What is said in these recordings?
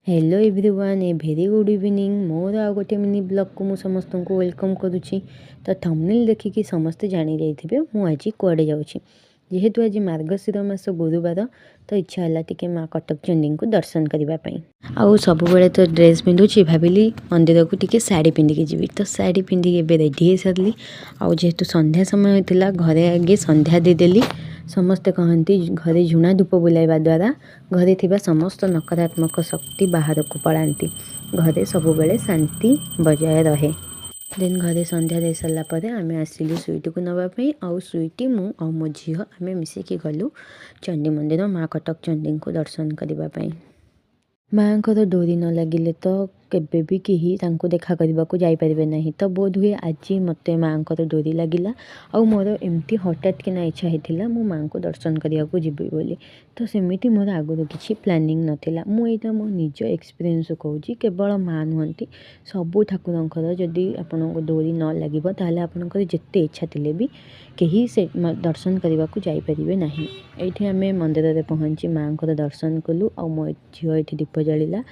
Hello everyone ए very good evening मोर आ गोटे mini blog को मु समस्त को वेलकम करुच्ची। तो थंबनेल देखिकी समस्ते जानी जाइथिबे मु आज कुआडे जाउछी। जेहेतु आज मार्गशीर मास गुरुवार तो इच्छा है टिके माँ कटक चंडी को दर्शन करने आउ सब बेले तो ड्रेस पिंधुची भाविली मंदिर को टिके साड़ी पिंधिकी जी तो साड़ी पिंधिकी एबे रेडी हो सारी आउ जेहेतु संध्या समय होता घरे आगे संध्या देदेली। समस्ते कहती घरे झुणा धूप बुलाइवा द्वारा घरे थिबा समस्त नकारात्मक शक्ति बाहर को पलांती घरे सब बेले शांति बजाय रहे। देन घरे संध्या दे सारा पर आम आसिलु स्वीट को नापी आउ स्वीटी मु आ मो झी आम मिसिकी गलु चंडी मंदिर माँ कटक चंडी को दर्शन करने। माँ को डोरी न लगिले तो केबे भी कहीं देखा करने को जापारे ना तो बोध हुए आज मत माँ को डोरी लगिला आ मोर एमती हठात कि इच्छा होता मो माँ को दर्शन करने को जीवी बोली तो सेमिति मोर आगुरी किसी प्लानिंग नाला मुझा मो निज एक्सपीरियंस कहूँ केवल माँ नुहति सबू ठाकुर जदि आपण को डोरी न लगे ताल आपंकर जिते इच्छा थे भी कहीं से दर्शन करने को जापारे ना। ये आम मंदिर में पहुँची माँ को दर्शन कलु आ मो झील ये दीप जलिला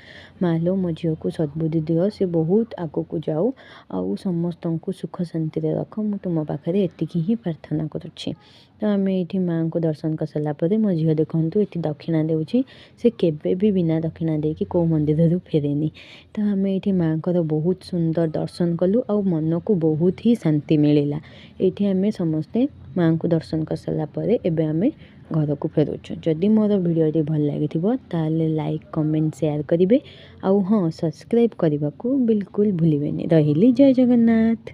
माँ लो मो झील को सद्बुद्धि दियो से बहुत आग को जाऊ आउ समस्त को सुख शांति रख मु तुम पाखे एतिकी ही प्रार्थना करुच्छी। तो आम ये माँ को दर्शन कर सारापर मो झील देखूँ ये दक्षिणा देउछि से केबे भी बिना दक्षिणा देकी को मंदिर फेरेनी। तो आम ये माँ को बहुत सुंदर दर्शन कलु आ मन को बहुत ही शांति मिलला। ये आम समस्ते माँ को दर्शन कर सारापर एबे आम घर को फेरुछु। जदि मोर भिडियोटी भल लगी लाइक कमेंट शेयर करेंगे आउ हाँ सब्सक्राइब करने को बिल्कुल भूलें। रही जय जगन्नाथ।